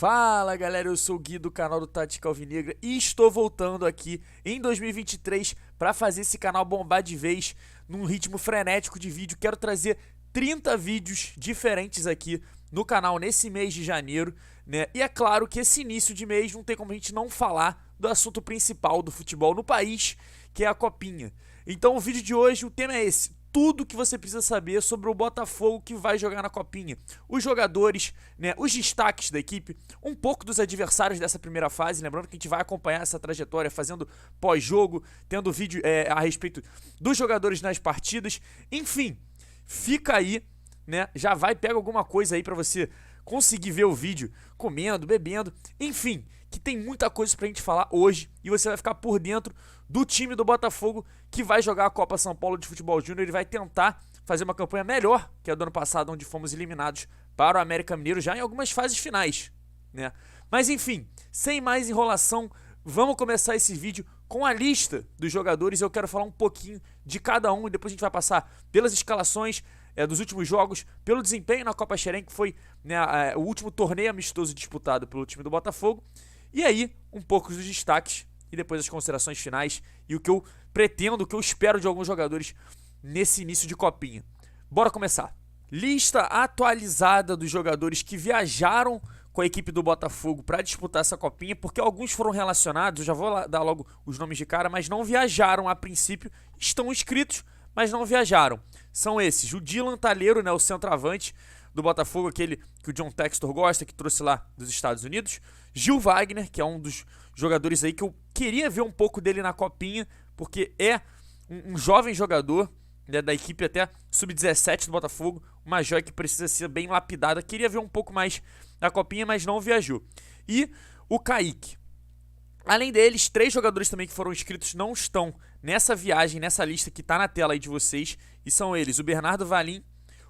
Fala galera, eu sou o Gui do canal do Tática Alvinegra e estou voltando aqui em 2023 para fazer esse canal bombar de vez num ritmo frenético de vídeo. Quero trazer 30 vídeos diferentes aqui no canal nesse mês de janeiro, né? E é claro que esse início de mês não tem como a gente não falar do assunto principal do futebol no país, que é a Copinha. Então o vídeo de hoje, o tema é esse: tudo que você precisa saber sobre o Botafogo que vai jogar na Copinha. Os jogadores, né, os destaques da equipe, um pouco dos adversários dessa primeira fase. Lembrando que a gente vai acompanhar essa trajetória fazendo pós-jogo, tendo vídeo a respeito dos jogadores nas partidas. Enfim, fica aí, né? Já vai, pega alguma coisa aí pra você conseguir ver o vídeo comendo, bebendo, enfim, que tem muita coisa pra gente falar hoje e você vai ficar por dentro do time do Botafogo que vai jogar a Copa São Paulo de Futebol Júnior. Ele vai tentar fazer uma campanha melhor que a do ano passado, onde fomos eliminados para o América Mineiro já em algumas fases finais, né? Mas enfim, sem mais enrolação, vamos começar esse vídeo com a lista dos jogadores. Eu quero falar um pouquinho de cada um e depois a gente vai passar pelas escalações dos últimos jogos, pelo desempenho na Copa Xerém, que foi, né, o último torneio amistoso disputado pelo time do Botafogo. E aí, um pouco dos destaques e depois as considerações finais e o que eu pretendo, o que eu espero de alguns jogadores nesse início de Copinha. Bora começar. Lista atualizada dos jogadores que viajaram com a equipe do Botafogo para disputar essa Copinha, porque alguns foram relacionados, eu já vou dar logo os nomes de cara, mas não viajaram a princípio, estão inscritos, mas não viajaram. São esses: o Dylan Talheiro, né, o centroavante do Botafogo, aquele que o John Textor gosta, que trouxe lá dos Estados Unidos. Gil Wagner, que é um dos jogadores aí que eu queria ver um pouco dele na Copinha, porque é um jovem jogador, né, da equipe até sub-17 do Botafogo, uma joia que precisa ser bem lapidada. Queria ver um pouco mais da Copinha, mas não viajou. E o Kaique. Além deles, 3 jogadores também que foram inscritos não estão nessa viagem, nessa lista que está na tela aí de vocês, e são eles: o Bernardo Valim,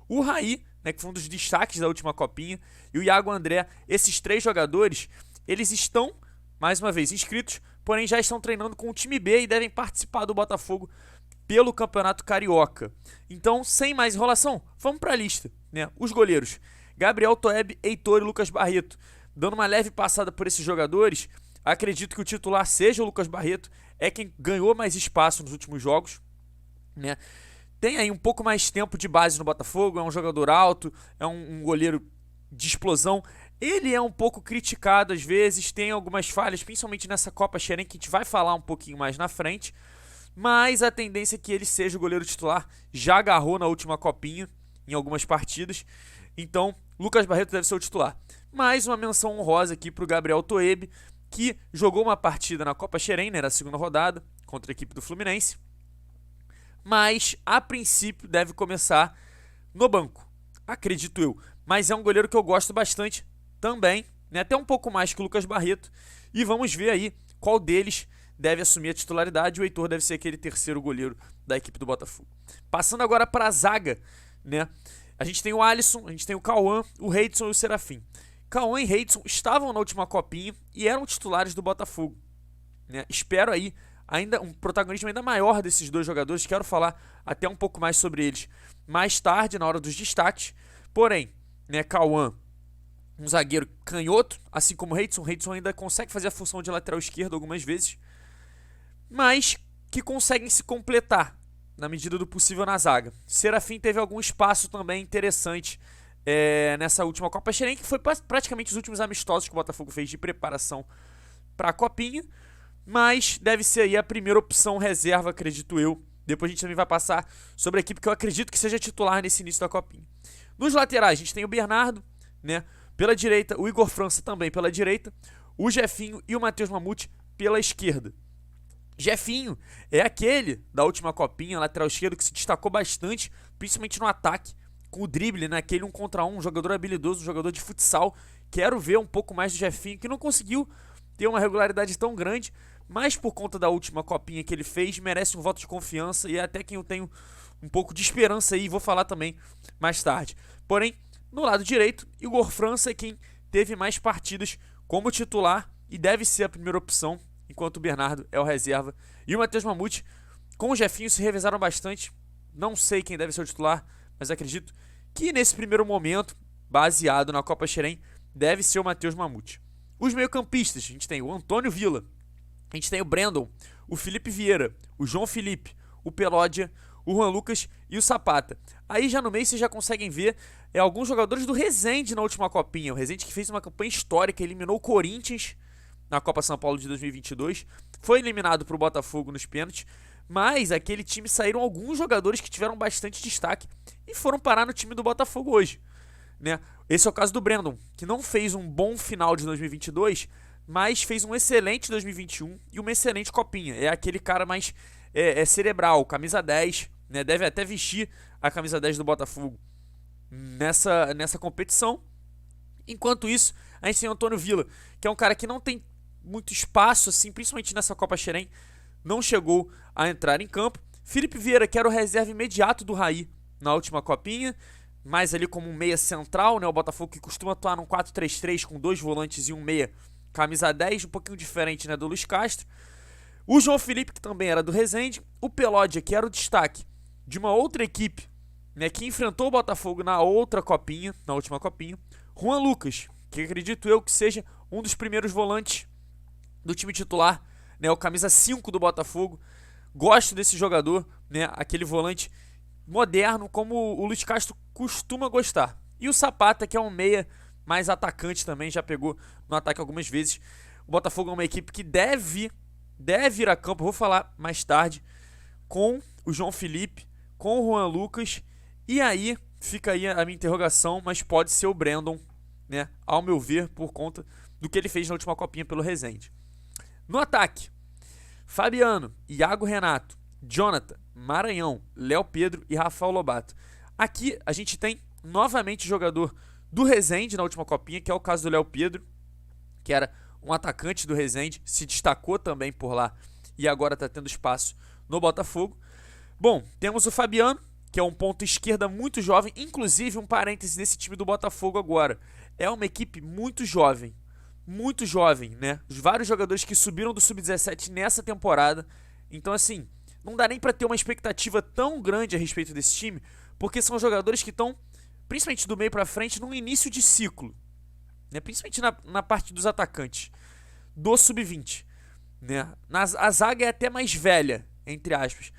o Raí, né, que foi um dos destaques da última Copinha, e o Iago André. Esses 3 jogadores, eles estão, mais uma vez, inscritos, porém já estão treinando com o time B e devem participar do Botafogo pelo Campeonato Carioca. Então, sem mais enrolação, vamos para a lista, né? Os goleiros: Gabriel Toeb, Heitor e Lucas Barreto. Dando uma leve passada por esses jogadores, acredito que o titular seja o Lucas Barreto, é quem ganhou mais espaço nos últimos jogos, né? Tem aí um pouco mais tempo de base no Botafogo, é um jogador alto, é um goleiro de explosão. Ele é um pouco criticado às vezes, tem algumas falhas, principalmente nessa Copa Xerém, que a gente vai falar um pouquinho mais na frente, mas a tendência é que ele seja o goleiro titular. Já agarrou na última Copinha, em algumas partidas, então Lucas Barreto deve ser o titular. Mais uma menção honrosa aqui para o Gabriel Toeb, que jogou uma partida na Copa Xerém, né, na segunda rodada, contra a equipe do Fluminense, mas a princípio deve começar no banco, acredito eu. Mas é um goleiro que eu gosto bastante também, né, até um pouco mais que o Lucas Barreto, e vamos ver aí qual deles deve assumir a titularidade. O Heitor deve ser aquele terceiro goleiro da equipe do Botafogo. Passando agora para a zaga, né, a gente tem o Alisson, a gente tem o Cauã, o Reidson e o Serafim. Cauã e Reidson estavam na última Copinha e eram titulares do Botafogo, né? Espero aí ainda um protagonismo ainda maior desses dois jogadores. Quero falar até um pouco mais sobre eles mais tarde, na hora dos destaques. Porém, né, Cauã, um zagueiro canhoto, assim como o Reidson. O Reidson ainda consegue fazer a função de lateral esquerdo algumas vezes, mas que conseguem se completar na medida do possível na zaga. Serafim teve algum espaço também interessante nessa última Copa Xerém, que foi praticamente os últimos amistosos que o Botafogo fez de preparação para a Copinha, mas deve ser aí a primeira opção reserva, acredito eu. Depois a gente também vai passar sobre a equipe que eu acredito que seja titular nesse início da Copinha. Nos laterais, a gente tem o Bernardo, né, pela direita, o Igor França também pela direita, o Jefinho e o Matheus Mamute pela esquerda. Jefinho é aquele da última Copinha, lateral esquerdo, que se destacou bastante, principalmente no ataque, com o drible, né, aquele 1 contra 1, um jogador habilidoso, um jogador de futsal. Quero ver um pouco mais do Jefinho, que não conseguiu ter uma regularidade tão grande, mas por conta da última Copinha que ele fez, merece um voto de confiança e é até quem eu tenho um pouco de esperança aí, vou falar também mais tarde. Porém, no lado direito, Igor França é quem teve mais partidas como titular e deve ser a primeira opção, enquanto o Bernardo é o reserva. E o Matheus Mamute com o Jefinho se revezaram bastante. Não sei quem deve ser o titular, mas acredito que nesse primeiro momento, baseado na Copa Xerém, deve ser o Matheus Mamute. Os meio-campistas, a gente tem o Antônio Villa, a gente tem o Brandon, o Felipe Vieira, o João Felipe, o Pelódia, o Juan Lucas e o Zapata. Aí já no meio vocês já conseguem ver alguns jogadores do Resende na última copinha. O Resende que fez uma campanha histórica, eliminou o Corinthians na Copa São Paulo de 2022, foi eliminado para o Botafogo nos pênaltis, mas aquele time saíram alguns jogadores que tiveram bastante destaque e foram parar no time do Botafogo hoje, né? Esse é o caso do Brandon, que não fez um bom final de 2022, mas fez um excelente 2021 e uma excelente copinha. É aquele cara mais cerebral, camisa 10, né? Deve até vestir a camisa 10 do Botafogo nessa competição. Enquanto isso, a gente tem o Antônio Villa, que é um cara que não tem muito espaço, assim, principalmente nessa Copa Xerém, não chegou a entrar em campo. Felipe Vieira, que era o reserva imediato do Raí na última copinha, mais ali como um meia central, né? O Botafogo que costuma atuar num 4-3-3 com 2 volantes e um meia, camisa 10, um pouquinho diferente, né, do Luiz Castro. O João Felipe, que também era do Resende. O Pelódia, que era o destaque de uma outra equipe, né, que enfrentou o Botafogo na outra copinha, na última copinha. Juan Lucas, que acredito eu que seja um dos primeiros volantes do time titular, né, o camisa 5 do Botafogo. Gosto desse jogador, né, aquele volante moderno, como o Luiz Castro costuma gostar. E o Zapata, que é um meia mais atacante também, já pegou no ataque algumas vezes. O Botafogo é uma equipe que deve ir a campo, vou falar mais tarde, com o João Felipe, com o Juan Lucas, e aí fica aí a minha interrogação, mas pode ser o Brandon, né, ao meu ver, por conta do que ele fez na última copinha pelo Resende. No ataque, Fabiano, Iago Renato, Jonathan, Maranhão, Léo Pedro e Rafael Lobato. Aqui a gente tem novamente jogador do Resende na última copinha, que é o caso do Léo Pedro, que era um atacante do Resende, se destacou também por lá e agora está tendo espaço no Botafogo. Bom, temos o Fabiano, que é um ponto esquerda muito jovem, inclusive um parêntese desse time do Botafogo agora. É uma equipe muito jovem, né? Os vários jogadores que subiram do Sub-17 nessa temporada. Então, assim, não dá nem para ter uma expectativa tão grande a respeito desse time, porque são jogadores que estão, principalmente do meio para frente, num início de ciclo, né? Principalmente na parte dos atacantes do Sub-20, né? A zaga é até mais velha, entre aspas.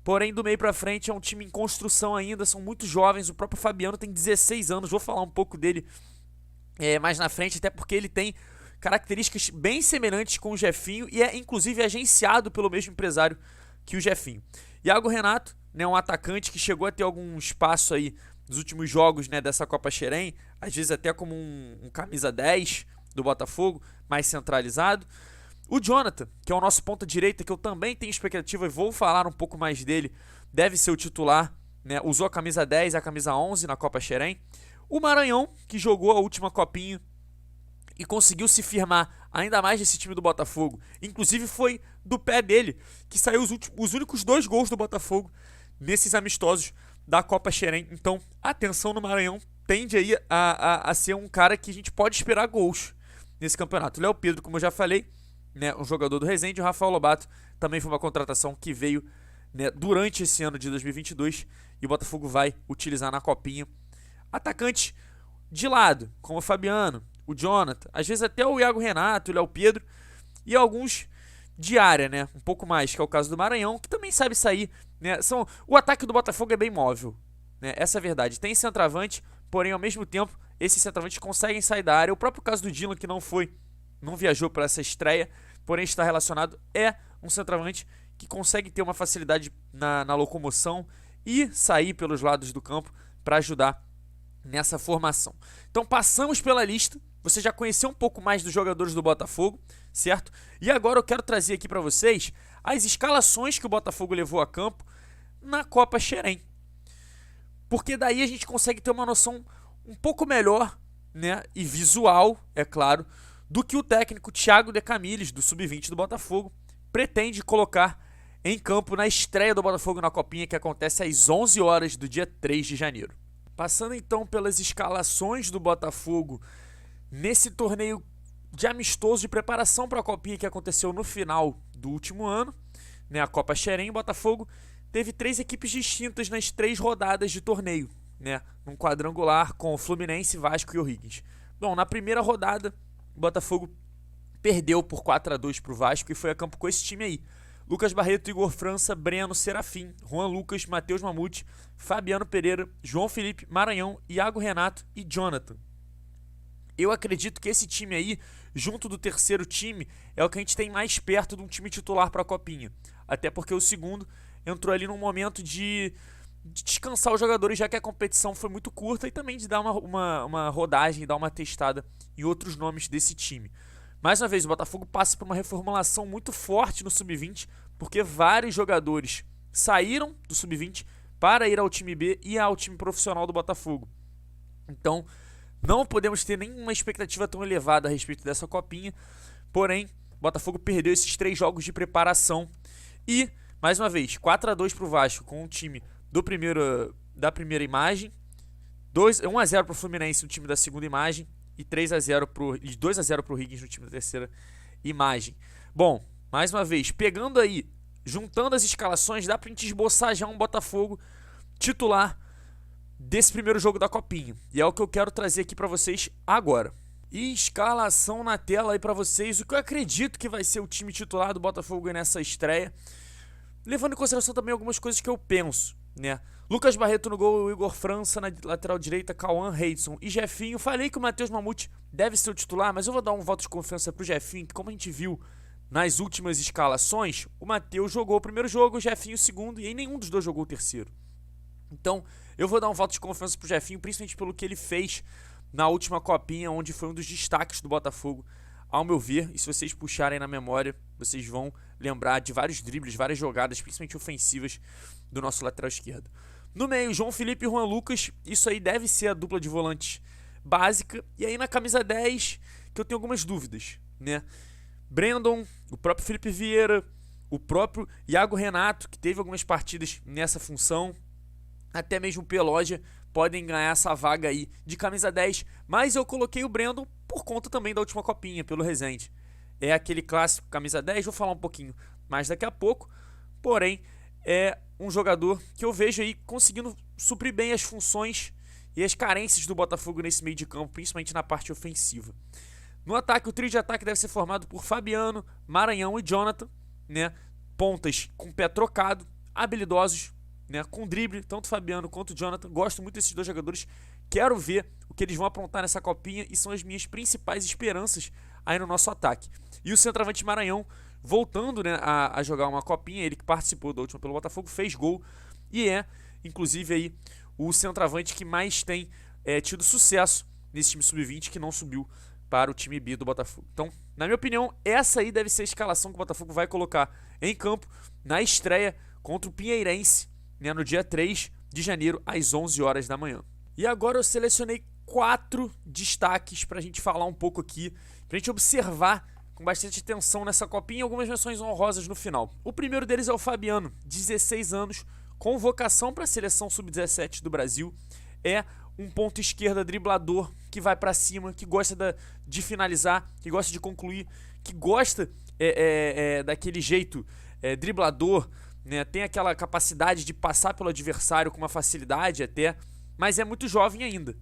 Porém, do meio pra frente é um time em construção ainda, são muito jovens. O próprio Fabiano tem 16 anos, vou falar um pouco dele mais na frente, até porque ele tem características bem semelhantes com o Jefinho e é inclusive agenciado pelo mesmo empresário que o Jefinho. Iago Renato, né, um atacante que chegou a ter algum espaço aí nos últimos jogos, né, dessa Copa Xerém, às vezes até como um camisa 10 do Botafogo, mais centralizado. O Jonathan, que é o nosso ponta direita, que eu também tenho expectativa e vou falar um pouco mais dele, deve ser o titular, né? Usou a camisa 10 e a camisa 11 na Copa Xerém. O Maranhão, que jogou a última copinha e conseguiu se firmar ainda mais nesse time do Botafogo. Inclusive foi do pé dele que saiu os únicos 2 gols do Botafogo nesses amistosos da Copa Xerém. Então, atenção no Maranhão, tende aí a ser um cara que a gente pode esperar gols nesse campeonato. O Léo Pedro, como eu já falei, né, um jogador do Resende. O Rafael Lobato também foi uma contratação que veio, né, durante esse ano de 2022 e o Botafogo vai utilizar na copinha. Atacantes de lado, como o Fabiano, o Jonathan, às vezes até o Iago Renato, o Léo Pedro e alguns de área, né, um pouco mais, que é o caso do Maranhão, que também sabe sair, né. O ataque do Botafogo é bem móvel, né, essa é a verdade. Tem centroavante, porém ao mesmo tempo esses centroavantes conseguem sair da área. O próprio caso do Dylan, que não viajou para essa estreia, porém está relacionado, é um centroavante que consegue ter uma facilidade na locomoção e sair pelos lados do campo para ajudar nessa formação. Então passamos pela lista, você já conheceu um pouco mais dos jogadores do Botafogo, certo? E agora eu quero trazer aqui para vocês as escalações que o Botafogo levou a campo na Copa Xerém. Porque daí a gente consegue ter uma noção um pouco melhor, né, e visual, é claro, do que o técnico Thiago de Camilles, do Sub-20 do Botafogo, pretende colocar em campo na estreia do Botafogo na Copinha, que acontece às 11 horas do dia 3 de janeiro. Passando então pelas escalações do Botafogo nesse torneio de amistoso de preparação para a Copinha que aconteceu no final do último ano, né, a Copa Xerém. O Botafogo teve 3 equipes distintas nas 3 rodadas de torneio, né, num quadrangular com o Fluminense, Vasco e O'Higgins. Bom, na primeira rodada, o Botafogo perdeu por 4-2 pro Vasco e foi a campo com esse time aí. Lucas Barreto, Igor França, Breno, Serafim, Juan Lucas, Matheus Mamute, Fabiano Pereira, João Felipe, Maranhão, Iago Renato e Jonathan. Eu acredito que esse time aí, junto do terceiro time, é o que a gente tem mais perto de um time titular para a Copinha. Até porque o segundo entrou ali num momento de descansar os jogadores, já que a competição foi muito curta, e também de dar uma rodagem, dar uma testada em outros nomes desse time. Mais uma vez, o Botafogo passa por uma reformulação muito forte no Sub-20, porque vários jogadores saíram do Sub-20 para ir ao time B e ao time profissional do Botafogo. Então, não podemos ter nenhuma expectativa tão elevada a respeito dessa Copinha, porém, o Botafogo perdeu esses 3 jogos de preparação e, mais uma vez, 4-2 para o Vasco com o time da primeira imagem, 1-0 para o Fluminense no time da segunda imagem e 2-0 para o Higgins no time da terceira imagem. Bom, mais uma vez, pegando aí, juntando as escalações, dá pra gente esboçar já um Botafogo titular desse primeiro jogo da Copinha. E é o que eu quero trazer aqui pra vocês agora. E escalação na tela aí pra vocês, o que eu acredito que vai ser o time titular do Botafogo nessa estreia, levando em consideração também algumas coisas que eu penso, né? Lucas Barreto no gol, Igor França na lateral direita, Cauã, Reidson e Jefinho. Falei que o Matheus Mamute deve ser o titular, mas eu vou dar um voto de confiança pro Jefinho, que como a gente viu nas últimas escalações, o Matheus jogou o primeiro jogo, o Jefinho o segundo, e em nenhum dos dois jogou o terceiro. Então, eu vou dar um voto de confiança pro Jefinho, principalmente pelo que ele fez na última Copinha, onde foi um dos destaques do Botafogo, ao meu ver. E se vocês puxarem na memória, vocês vão lembrar de vários dribles, várias jogadas, principalmente ofensivas, do nosso lateral esquerdo. No meio, João Felipe e Juan Lucas, isso aí deve ser a dupla de volantes básica. E aí na camisa 10, que eu tenho algumas dúvidas, né? Brandon, o próprio Felipe Vieira, o próprio Iago Renato, que teve algumas partidas nessa função, até mesmo o Peloja, podem ganhar essa vaga aí de camisa 10, mas eu coloquei o Brandon por conta também da última Copinha, pelo Resende. É aquele clássico camisa 10, vou falar um pouquinho mais daqui a pouco, porém é um jogador que eu vejo aí conseguindo suprir bem as funções e as carências do Botafogo nesse meio de campo, principalmente na parte ofensiva. No ataque, o trio de ataque deve ser formado por Fabiano, Maranhão e Jonathan, né? Pontas com pé trocado, habilidosos, né? Com drible, tanto Fabiano quanto Jonathan. Gosto muito desses dois jogadores, quero ver o que eles vão aprontar nessa Copinha e são as minhas principais esperanças aí no nosso ataque. E o centroavante Maranhão, voltando, né, a jogar uma Copinha, ele que participou da última pelo Botafogo, fez gol e é, inclusive, aí o centroavante que mais tem tido sucesso nesse time sub-20 que não subiu para o time B do Botafogo. Então, na minha opinião, essa aí deve ser a escalação que o Botafogo vai colocar em campo na estreia contra o Pinheirense, né, no dia 3 de janeiro, às 11 horas da manhã. E agora eu selecionei 4 destaques para a gente falar um pouco aqui, para a gente observar com bastante atenção nessa Copinha e algumas menções honrosas no final. O primeiro deles é o Fabiano, 16 anos, convocação para a seleção sub-17 do Brasil, é um ponto esquerda driblador que vai para cima, que gosta de finalizar, que gosta de concluir, que gosta daquele jeito driblador, né? Tem aquela capacidade de passar pelo adversário com uma facilidade até, mas é muito jovem ainda,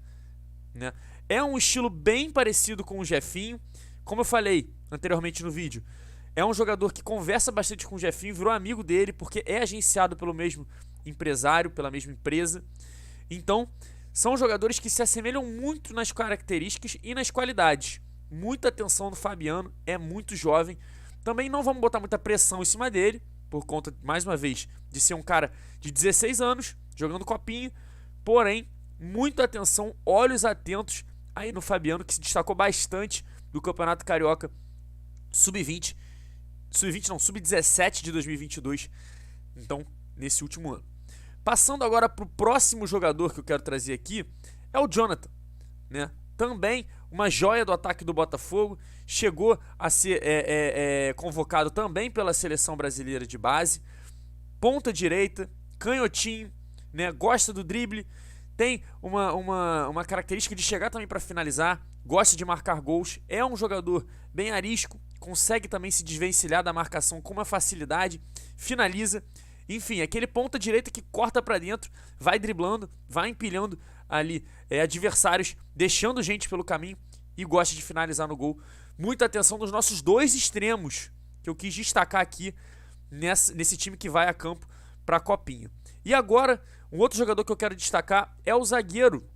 né? É um estilo bem parecido com o Jefinho, como eu falei anteriormente no vídeo. É um jogador que conversa bastante com o Jefinho, virou amigo dele porque é agenciado pelo mesmo empresário, pela mesma empresa. Então, são jogadores que se assemelham muito nas características e nas qualidades. Muita atenção no Fabiano, é muito jovem. Também não vamos botar muita pressão em cima dele, por conta, mais uma vez, de ser um cara de 16 anos, jogando copinha. Porém, muita atenção, olhos atentos aí no Fabiano, que se destacou bastante do Campeonato Carioca Sub-20. Sub-20 não, Sub-17 de 2022. Então, nesse último ano. Passando agora para o próximo jogador que eu quero trazer aqui, é o Jonathan, né? Também uma joia do ataque do Botafogo, chegou a ser convocado também pela seleção brasileira de base, ponta direita, canhotinho, né? Gosta do drible, tem uma característica de chegar também para finalizar, gosta de marcar gols, é um jogador bem arisco, consegue também se desvencilhar da marcação com uma facilidade, finaliza. Enfim, aquele ponta direita que corta pra dentro, vai driblando, vai empilhando ali adversários, deixando gente pelo caminho. e gosta de finalizar no gol. Muita atenção nos nossos dois extremos, que eu quis destacar aqui nesse time que vai a campo para a Copinha. E agora, um outro jogador que eu quero destacar é o zagueiro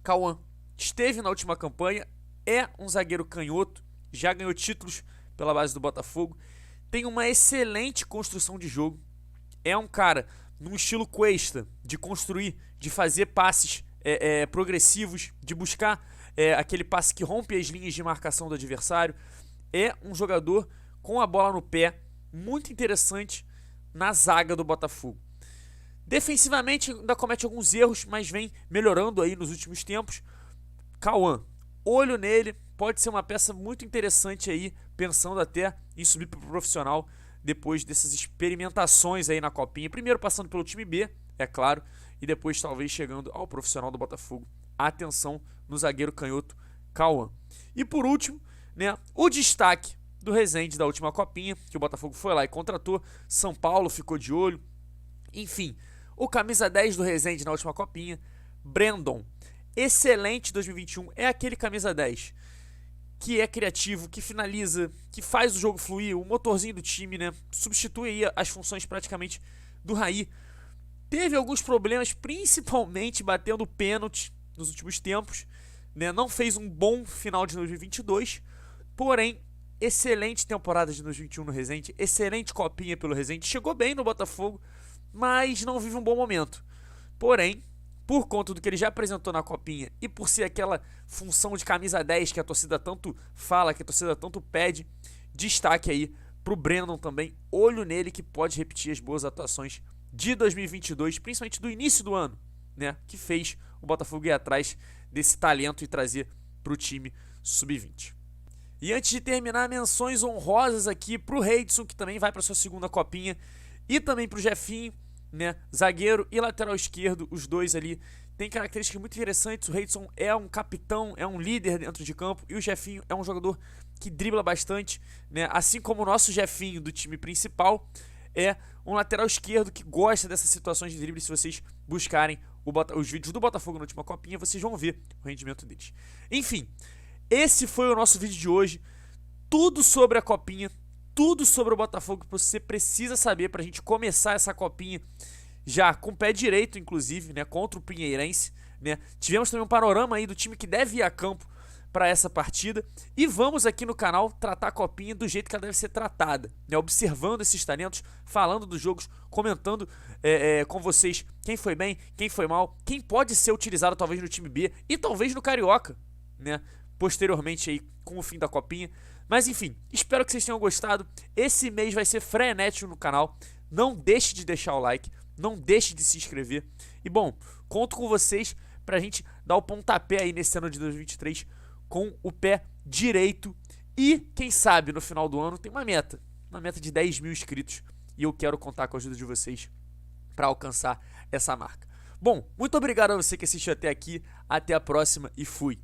Cauã. Esteve na última campanha, é um zagueiro canhoto, já ganhou títulos pela base do Botafogo, tem uma excelente construção de jogo, é um cara num estilo Cuesta, de construir, de fazer passes progressivos, de buscar aquele passe que rompe as linhas de marcação do adversário. É um jogador com a bola no pé, muito interessante na zaga do Botafogo. Defensivamente ainda comete alguns erros, mas vem melhorando aí nos últimos tempos. Cauã, olho nele, pode ser uma peça muito interessante aí, pensando até em subir para o profissional depois dessas experimentações aí na Copinha. Primeiro passando pelo time B, é claro, e depois talvez chegando ao profissional do Botafogo. Atenção no zagueiro canhoto Cauã. E por último, né, o destaque do Resende da última Copinha, que o Botafogo foi lá e contratou. São Paulo ficou de olho. Enfim, o camisa 10 do Resende na última Copinha, Brandon. Excelente 2021, é aquele camisa 10 que é criativo, que finaliza, que faz o jogo fluir, o motorzinho do time, né? Substitui aí as funções praticamente do Raí. Teve alguns problemas, principalmente batendo pênalti nos últimos tempos, né? Não fez um bom final de 2022, porém, excelente temporada de 2021 no Resende, excelente Copinha pelo Resende, chegou bem no Botafogo, mas não vive um bom momento. Porém, por conta do que ele já apresentou na Copinha e por ser aquela função de camisa 10 que a torcida tanto fala, que a torcida tanto pede, destaque aí pro Brandon também, olho nele que pode repetir as boas atuações de 2022, principalmente do início do ano, né, que fez o Botafogo ir atrás desse talento e trazer pro time sub-20. E antes de terminar, menções honrosas aqui pro Reidson, que também vai para sua segunda Copinha, e também pro Jefinho, né, zagueiro e lateral esquerdo, os dois ali têm características muito interessantes. O Reidson é um capitão, é um líder dentro de campo, e o Jefinho é um jogador que dribla bastante, né, assim como o nosso Jefinho do time principal é um lateral esquerdo que gosta dessas situações de drible. Se vocês buscarem os vídeos do Botafogo na última Copinha, vocês vão ver o rendimento deles. Enfim, esse foi o nosso vídeo de hoje, tudo sobre a Copinha, tudo sobre o Botafogo que você precisa saber pra gente começar essa Copinha já com o pé direito, inclusive, né, contra o Pinheirense, né? Tivemos também um panorama aí do time que deve ir a campo para essa partida, e vamos aqui no canal tratar a Copinha do jeito que ela deve ser tratada, né? Observando esses talentos, falando dos jogos, comentando com vocês quem foi bem, quem foi mal, quem pode ser utilizado talvez no time B e talvez no Carioca, né? Posteriormente aí com o fim da Copinha. Mas enfim, espero que vocês tenham gostado. Esse mês vai ser frenético no canal. Não deixe de deixar o like, não deixe de se inscrever. E bom, conto com vocês pra gente dar o pontapé aí nesse ano de 2023 com o pé direito. E quem sabe no final do ano tem uma meta de 10 mil inscritos. E eu quero contar com a ajuda de vocês pra alcançar essa marca. Bom, muito obrigado a você que assistiu até aqui. Até a próxima e fui!